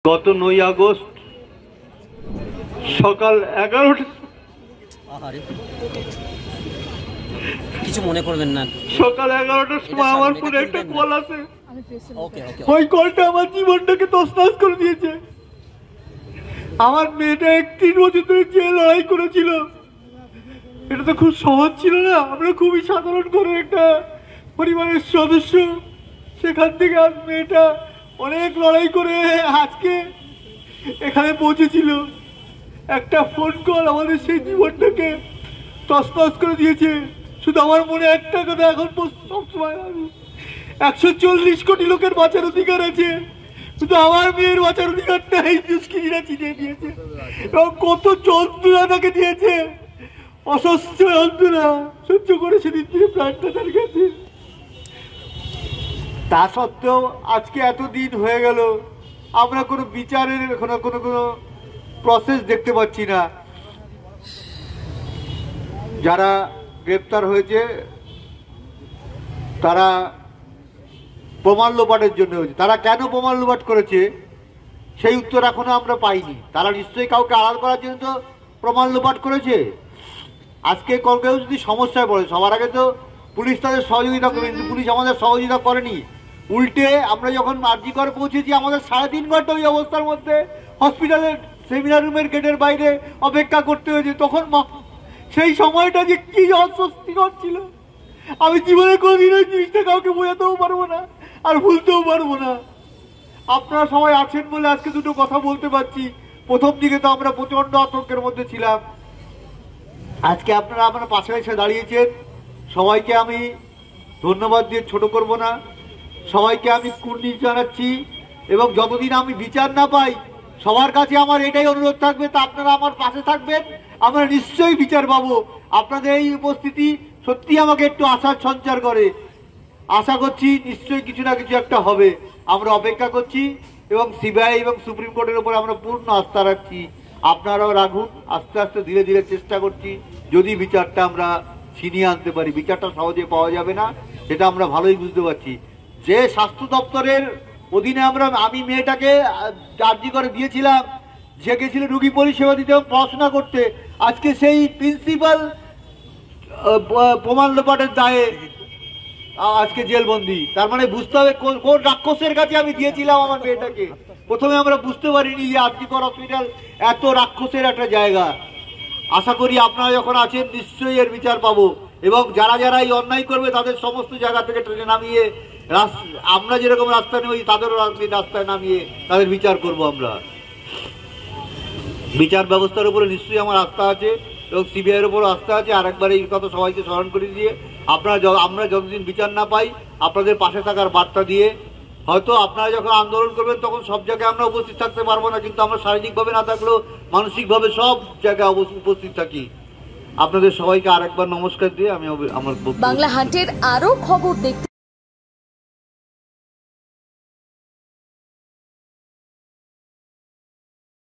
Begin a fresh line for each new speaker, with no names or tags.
গত 9 আগস্ট সকাল 11টা
কিছু মনে করবেন না,
সকাল 11টার সময় আমার ফোনে একটা কল আসে। ওই কলটা আমার জীবনটাকে তছনছ করে দিয়েছে। আমার মেয়েটা 31 বছর ধরে যে লড়াই করেছিল, এটা তো খুব সহজ ছিল না। আমরা খুবই সাধারণ করে একটা পরিবারের সদস্য, সেখান থেকে আজ মেয়েটা অনেক লড়াই করে আজকে এখানে পৌঁছেছিল। একটা ফোন কল আমাদের সেই জীবনটাকে তছনছ করে দিয়েছে। শুধু আমার মনে একটা কথা এখন সবসময়, 140 কোটি লোকের বাঁচার অধিকার আছে, শুধু আমার মেয়ের বাঁচার অধিকারটা এই দুষ্কৃতীরা চিনিয়ে দিয়েছে। এবং কত যন্ত্রণা তাকে দিয়েছে, অসহ্য যন্ত্রণা সহ্য করে সেদিন থেকে প্রাণটা তার কাছে। তা সত্ত্বেও আজকে এতদিন হয়ে গেল, আমরা কোনো বিচারের কোনো প্রসেস দেখতে পাচ্ছি না। যারা গ্রেপ্তার হয়েছে তারা প্রমাণ লোপাটের জন্য হয়েছে। তারা কেন প্রমাণ লোপাট করেছে সেই উত্তর এখনো আমরা পাইনি। তারা নিশ্চয়ই কাউকে আড়াল করার জন্য তো প্রমাণ লোপাট করেছে। আজকে কেউ যদি সমস্যায় পড়ে, সবার আগে তো পুলিশ তাদের সহযোগিতা করে, কিন্তু পুলিশ আমাদের সহযোগিতা করেনি। উল্টে আমরা যখন আরজি করে পৌঁছেছি, আমাদের 3.5 ঘন্টা ওই অবস্থার মধ্যে হসপিটালের সেমিনার রুমের গেটের বাইরে অপেক্ষা করতে হয়েছে। তখন সেই সময়টা যে কি অস্বস্তিকর ছিল, আমি জীবনে কোনোদিন ওই জিনিসটা কাউকে বোঝাতেও পারবো না, আর ভুলতেও পারবো না। আপনারা সবাই আছেন বলে আজকে দুটো কথা বলতে পারছি। প্রথম দিকে তো আমরা প্রচন্ড আতঙ্কের মধ্যে ছিলাম। আজকে আপনারা আমার পাশে এসে দাঁড়িয়েছেন, সবাইকে আমি ধন্যবাদ দিয়ে ছোট করব না। সবাইকে আমি কুর্নিশ জানাচ্ছি, এবং যতদিন আমি বিচার না পাই সবার কাছে আমার এটাই অনুরোধ থাকবে, তা আপনারা আমার পাশে থাকবেন। আমরা নিশ্চয়ই বিচার পাবো। আপনাদের এই উপস্থিতি সত্যি আমাকে একটু আশার সঞ্চার করে। আশা করছি নিশ্চয়ই কিছু না কিছু একটা হবে। আমরা অপেক্ষা করছি এবং সিবিআই এবং সুপ্রিম কোর্টের উপর আমরা পূর্ণ আস্থা রাখছি। আপনারাও রাখুন। আস্তে আস্তে ধীরে ধীরে চেষ্টা করছি, যদি বিচারটা আমরা ছিনিয়ে আনতে পারি। বিচারটা সহজে পাওয়া যাবে না, সেটা আমরা ভালোই বুঝতে পারছি। যে স্বাস্থ্য দপ্তরের অধীনে আমি মেয়েটাকে আরজি করে দিয়েছিলাম, যে গেছিল রুগী পরিষেবা দিতে এবং পড়াশোনা করতে, আজকে সেই প্রিন্সিপাল প্রমাণ লোপাটের দায়ে আজকে জেলবন্দি। তার মানে বুঝতে হবে কোন রাক্ষসের কাছে আমি দিয়েছিলাম আমার মেয়েটাকে। প্রথমে আমরা বুঝতে পারিনি যে আরজি কর হসপিটাল এত রাক্ষসের একটা জায়গা। আশা করি আপনারা যখন আছেন নিশ্চয়ই এর বিচার পাবো, এবং যারা যারা এই অন্যায় করবে তাদের সমস্ত জায়গা থেকে ট্রেনে নামিয়ে, আমরা যেরকম রাস্তায় নেই তাদেরও রাস্তায় নামিয়ে তাদের বিচার করব। আমরা বিচার ব্যবস্থার উপরে নিশ্চয়ই আমার আস্থা আছে, এবং সিবিআইয়ের উপরও আস্থা আছে। আরেকবার এই কথা সবাইকে স্মরণ করে দিয়ে, আমরা যতদিন বিচার না পাই আপনাদের পাশে থাকার বার্তা দিয়ে, হয়তো আপনারা যখন আন্দোলন করবেন তখন সব জায়গায় আমরা উপস্থিত থাকতে পারবো না, কিন্তু আমরা শারীরিকভাবে না থাকলেও মানসিকভাবে সব জায়গায় উপস্থিত থাকি। আপনাদের সবাইকে আরেকবার নমস্কার দিয়ে আমি আমার
বাংলা হান্টের আরো খবর দেখতে